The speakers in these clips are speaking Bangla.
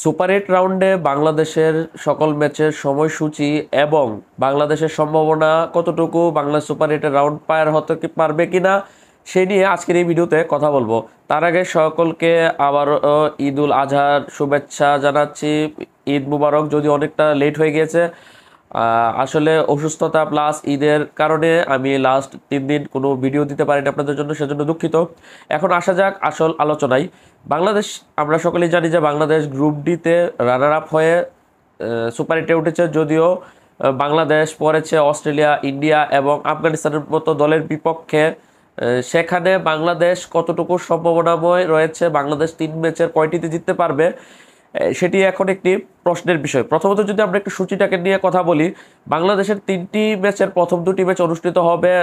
সুপার 8 রাউন্ডে বাংলাদেশের সকল ম্যাচের সময়সূচি এবং বাংলাদেশের সম্ভাবনা কতটুকু, বাংলা সুপার 8 রাউন্ড পার হতে পারবে কিনা সেই নিয়ে আজকের এই ভিডিওতে কথা বলবো। তার আগে সকলকে আবার ঈদ উল আজহার শুভেচ্ছা জানাচ্ছি। ঈদ মুবারক। যদি অনেকটা লেট হয়ে গিয়েছে, আসলে অসুস্থতা প্লাস ঈদের কারণে আমি লাস্ট 3 দিন কোনো ভিডিও দিতে পারিনি আপনাদের জন্য, সেজন্য দুঃখিত। এখন আসা যাক আসল আলোচনায়। বাংলাদেশ, আমরা সকলেই জানি যে বাংলাদেশ গ্রুপ ডিতে রানার আপ হয়ে সুপার 8-এ উঠেছে। যদিও বাংলাদেশ পড়েছে অস্ট্রেলিয়া, ইন্ডিয়া এবং আফগানিস্তানের মতো দলের বিপক্ষে। সেখানে বাংলাদেশ কতটুকু সম্ভাবনাময় রয়েছে, বাংলাদেশ 3 ম্যাচের কয়টিতে জিততে পারবে, সেটি এখন একটি প্রশ্নের বিষয়। প্রথমত যদি আমরা একটু সূচিটাকে নিয়ে কথা বলি, বাংলাদেশের 3টি ম্যাচের প্রথম 2টি ম্যাচ অনুষ্ঠিত হবে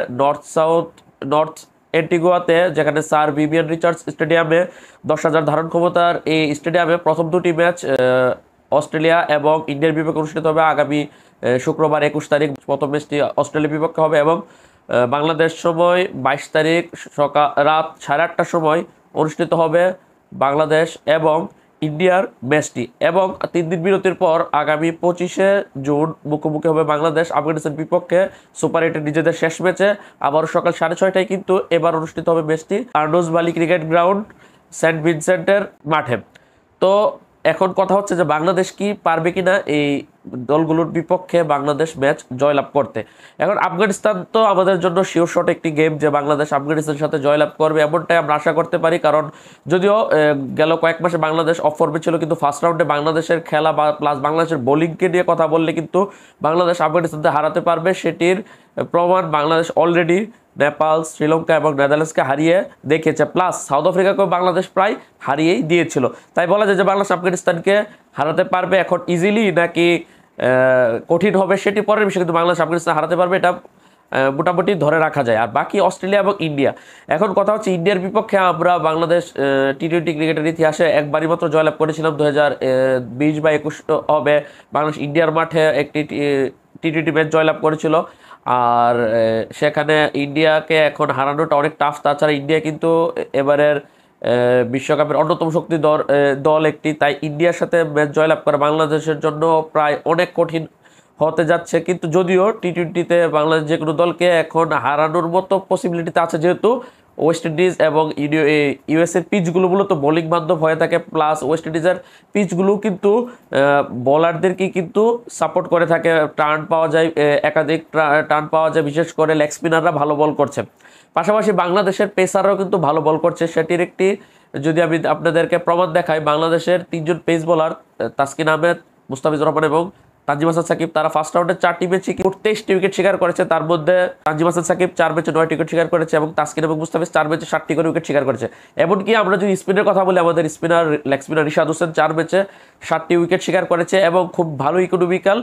নর্থ এন্টিগুয়াতে, যেখানে স্যার ভিভিয়ান রিচার্ডস স্টেডিয়ামে 10,000 ধারণ ক্ষমতার এই স্টেডিয়ামে প্রথম 2টি ম্যাচ অস্ট্রেলিয়া এবং ইন্ডিয়ার বিপক্ষে অনুষ্ঠিত হবে। আগামী শুক্রবার 21 তারিখ প্রথম ম্যাচটি অস্ট্রেলিয়ার বিপক্ষে হবে এবং বাংলাদেশ সময় 22 তারিখ রাত 8:30টার সময় অনুষ্ঠিত হবে বাংলাদেশ এবং ইন্ডিয়ার ম্যাচটি। এবং 3 দিন বিরতির পর আগামী 25শে জুন মুখোমুখি হবে বাংলাদেশ আফগানিস্তানের বিপক্ষে সুপার 8-এর নিজেদের শেষ ম্যাচে। আবার সকাল 6:30টায় কিন্তু এবার অনুষ্ঠিত হবে ম্যাচটি আর্নল্ড বালি ক্রিকেট গ্রাউন্ড, সেন্ট ভিনসেন্টের মাঠে। তো এখন কথা হচ্ছে যে বাংলাদেশ কি পারবে কিনা এই দলগুলোর বিপক্ষে বাংলাদেশ ম্যাচ জয়লাভ করতে। এখন আফগানিস্তান তো আমাদের জন্য শিওর শট একটি গেম যে বাংলাদেশ আফগানিস্তানের সাথে জয়লাভ করবে, এমনটাই আমরা আশা করতে পারি। কারণ যদিও গেল কয়েক মাসে বাংলাদেশ অফ ফর্মে ছিল, কিন্তু ফার্স্ট রাউন্ডে বাংলাদেশের খেলা বা প্লাস বাংলাদেশের বোলিংকে নিয়ে কথা বললে কিন্তু বাংলাদেশ আফগানিস্তানকে হারাতে পারবে, সেটির প্রমাণ বাংলাদেশ অলরেডি নেপাল, শ্রীলঙ্কা এবং নেদারল্যান্ডসকে হারিয়ে দেখেছে। প্লাস সাউথ আফ্রিকাকেও বাংলাদেশ প্রায় হারিয়েই দিয়েছিল। তাই বলা যায় যে বাংলাদেশ আফগানিস্তানকে হারাতে পারবে। এখন ইজিলি নাকি কঠিন হবে সেটি পরের বিষয়, কিন্তু বাংলাদেশ আফগানিস্তান হারাতে পারবে এটা মোটামুটি ধরে রাখা যায়। আর বাকি অস্ট্রেলিয়া এবং ইন্ডিয়া। এখন কথা হচ্ছে ইন্ডিয়ার বিপক্ষে আমরা বাংলাদেশ টি-20 ক্রিকেটের ইতিহাসে একবারই মাত্র জয়লাভ করেছিলাম, 2020 বা 21 হবে বাংলাদেশ ইন্ডিয়ার মাঠে একটি টি-20 ম্যাচ জয়লাভ করেছিল। আর সেখানে ইন্ডিয়াকে এখন হারানোটা অনেক টাফ। তাছাড়া ইন্ডিয়া কিন্তু এবারের বিশ্বকাপের অন্যতম শক্তি দল একটি, তাই ইন্ডিয়ার সাথে ম্যাচ জয়লাভ করা বাংলাদেশের জন্য প্রায় অনেক কঠিন হতে যাচ্ছে। কিন্তু যদিও টি-20তে বাংলাদেশ যে কোনো দলকে এখন হারানোর মতো পসিবিলিটিতে আছে, যেহেতু ওয়েস্ট ইন্ডিজ এবং ইউএসের পিচগুলো মূলত বোলিং বান্ধব হয়ে থাকে। প্লাস ওয়েস্ট ইন্ডিজের পিচগুলো কিন্তু বোলারদেরকে কিন্তু সাপোর্ট করে থাকে, টার্ন পাওয়া যায়, একাধিক টার্ন পাওয়া যায়, বিশেষ করে লেগ স্পিনাররা ভালো বল করছে। পাশাপাশি বাংলাদেশের পেসাররাও কিন্তু ভালো বল করছে, সেটির একটি যদি আমি আপনাদেরকে প্রমাণ দেখাই, বাংলাদেশের 3জন পেস বোলার তাসকিন আহমেদ, মুস্তাফিজুর রহমান এবং তানজিম হাসান সাকিব, তারা ফার্স্ট রাউন্ডে 4টি ম্যাচে 23টি উইকেট শিকার করেছে। তার মধ্যে তানজিম হাসান সাকিব 4 ম্যাচে 9টি উইকেট শিকার করেছে এবং তাসকিন এবং মুস্তাফিজ 4 ম্যাচে 7টি করে উইকেট শিকার করেছে। এমনকি আমরা যদি স্পিনের কথা বলি, আমাদের লেগ স্পিনার রিশাদ হোসেন 4 ম্যাচে 7টি উইকেট শিকার করেছে এবং খুব ভালো ইকোনমিক্যাল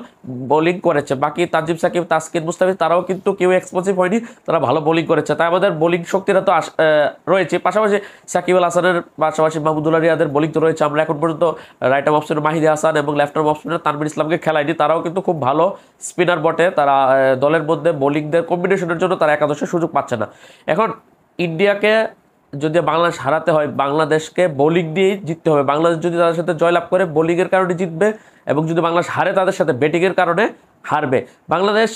বোলিং করেছে। বাকি তানজিম সাকিব, তাসকিন, মুস্তাফিজ তারাও কিন্তু কেউ এক্সপেন্সিভ হয়নি, তারা ভালো বোলিং করেছে। তাই আমাদের বোলিং শক্তিরা তো রয়েছে। পাশাপাশি সাকিব আল হাসানের পাশাপাশি মাহমুদুল্লাহ রিয়াদের বোলিং তো রয়েছে। আমরা এখন পর্যন্ত right arm off Mahedi Hasan এবং left arm off spinner Tanvir ইসলামকে খেলায়নি, তারাও কিন্তু খুব ভালো স্পিনার বটে। তারা দলের মধ্যে বোলিংদের কম্বিনেশনের জন্য তারা একাদশে সুযোগ পাচ্ছে না। এখন ইন্ডিয়াকে যদি বাংলাদেশ হারাতে হয়, বাংলাদেশকে বোলিং দিয়েই জিততে হবে। বাংলাদেশ যদি তাদের সাথে জয়লাভ করে বোলিংয়ের কারণে জিতবে, এবং যদি বাংলাদেশ হারে তাদের সাথে ব্যাটিংয়ের কারণে হারবে। বাংলাদেশ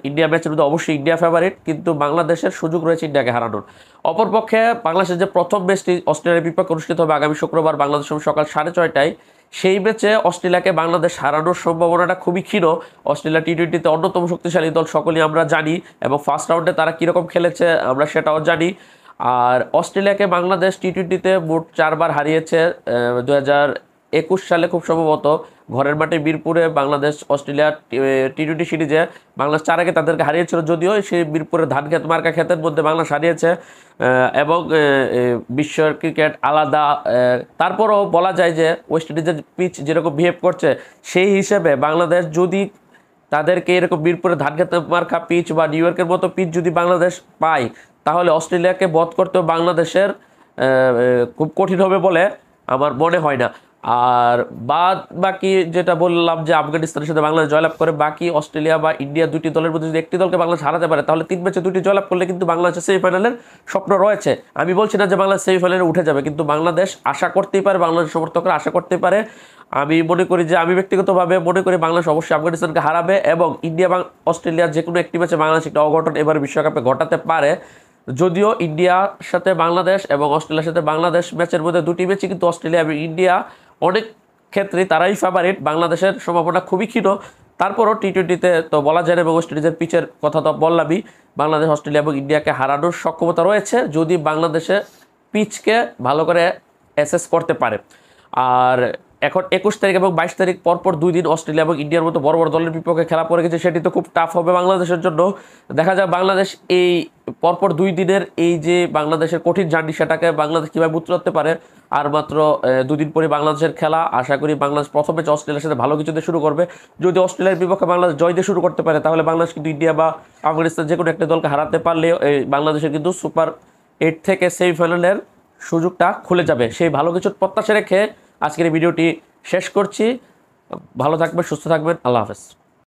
ইন্ডিয়া ম্যাচের মধ্যে অবশ্যই ইন্ডিয়া ফেভারিট, কিন্তু বাংলাদেশের সুযোগ রয়েছে ইন্ডিয়াকে হারানোর। অপরপক্ষে বাংলাদেশের যে প্রথম ম্যাচটি অস্ট্রেলিয়ার বিপক্ষে অনুষ্ঠিত হবে আগামী শুক্রবার বাংলাদেশ সময় সকাল 6:30টায়, সেই ম্যাচে অস্ট্রেলিয়াকে বাংলাদেশ হারানোর সম্ভাবনাটা খুবই ক্ষীণ। অস্ট্রেলিয়া টি-20তে অন্যতম শক্তিশালী দল, সকলেই আমরা জানি, এবং ফার্স্ট রাউন্ডে তারা কীরকম খেলেছে আমরা সেটাও জানি। আর অস্ট্রেলিয়াকে বাংলাদেশ টি-20তে মোট 4বার হারিয়েছে। 2021 সালে খুব সম্ভবত ঘরের মাঠে মিরপুরে বাংলাদেশ অস্ট্রেলিয়া টি-20 সিরিজে বাংলাদেশ 4 আগে তাদেরকে হারিয়েছিল। যদিও সেই মিরপুরের ধানক্ষেত মার্কা ক্ষেতের মধ্যে বাংলাদেশ হারিয়েছে, এবং বিশ্বের ক্রিকেট আলাদা। তারপরও বলা যায় যে ওয়েস্ট ইন্ডিজের পিচ যেরকম বিহেভ করছে, সেই হিসেবে বাংলাদেশ যদি তাদেরকে এরকম মিরপুরের ধানক্ষেত মার্কা পিচ বা নিউ ইয়র্কের মতো পিচ যদি বাংলাদেশ পায়, তাহলে অস্ট্রেলিয়াকে বধ করতেও বাংলাদেশের খুব কঠিন হবে বলে আমার মনে হয় না। আর বাকি যেটা বললাম যে আফগানিস্তানের সাথে বাংলাদেশ জয়লাভ করে, বাকি অস্ট্রেলিয়া বা ইন্ডিয়া দুটি দলের মধ্যে যদি একটি দলকে বাংলাদেশ হারাতে পারে, তাহলে 3 ম্যাচে 2টি জয়লাভ করলে কিন্তু বাংলাদেশের সেমিফাইনালের স্বপ্ন রয়েছে। আমি বলছি না যে বাংলাদেশ সেমিফাইনালে উঠে যাবে, কিন্তু বাংলাদেশ আশা করতেই পারে, বাংলাদেশ সমর্থকরা আশা করতে পারে আমি মনে করি যে আমি ব্যক্তিগতভাবে মনে করি বাংলাদেশ অবশ্যই আফগানিস্তানকে হারাবে এবং ইন্ডিয়া বা অস্ট্রেলিয়ার যে কোনো একটি ম্যাচে বাংলাদেশ একটা অঘটন এবার বিশ্বকাপে ঘটাতে পারে। যদিও ইন্ডিয়ার সাথে বাংলাদেশ এবং অস্ট্রেলিয়ার সাথে বাংলাদেশ ম্যাচের মধ্যে দুটি ম্যাচই কিন্তু অস্ট্রেলিয়া এবং ইন্ডিয়া অনেক ক্ষেত্রে তারাই ফেভারিট, বাংলাদেশের সম্ভাবনা খুবই ক্ষীণ। তারপরও টি-20তে তো বলা যায় না এবং ওয়েস্ট ইন্ডিজের পিচের কথা তো বললামই, বাংলাদেশ অস্ট্রেলিয়া এবং ইন্ডিয়াকে হারানোর সক্ষমতা রয়েছে যদি বাংলাদেশে পিচকে ভালো করে অ্যাসেস করতে পারে। আর এখন 21 তারিখ এবং 22 তারিখ পরপর 2 দিন অস্ট্রেলিয়া এবং ইন্ডিয়ার মতো বড় বড় দলের বিপক্ষে খেলা পড়ে গেছে, সেটি তো খুব টাফ হবে বাংলাদেশের জন্য। দেখা যাক বাংলাদেশ এই পরপর 2 দিনের এই যে বাংলাদেশের কঠিন জার্নি সেটাকে বাংলাদেশ কীভাবে উতরাতে পারে। আর মাত্র 2 দিন পরে বাংলাদেশের খেলা, আশা করি বাংলাদেশ প্রথম ম্যাচ অস্ট্রেলিয়ার সাথে ভালো কিছু দিয়ে শুরু করবে। যদি অস্ট্রেলিয়ার বিপক্ষে বাংলাদেশ জয় দিয়ে শুরু করতে পারে তাহলে বাংলাদেশ কিন্তু ইন্ডিয়া বা আফগানিস্তান যে কোনো একটা দলকে হারাতে পারলে বাংলাদেশের কিন্তু সুপার 8 থেকে সেমিফাইনালের সুযোগটা খুলে যাবে। সেই ভালো কিছুর প্রত্যাশা রেখে আজকের এই ভিডিওটি শেষ করছি। ভালো থাকবেন, সুস্থ থাকবেন, আল্লাহ হাফেজ।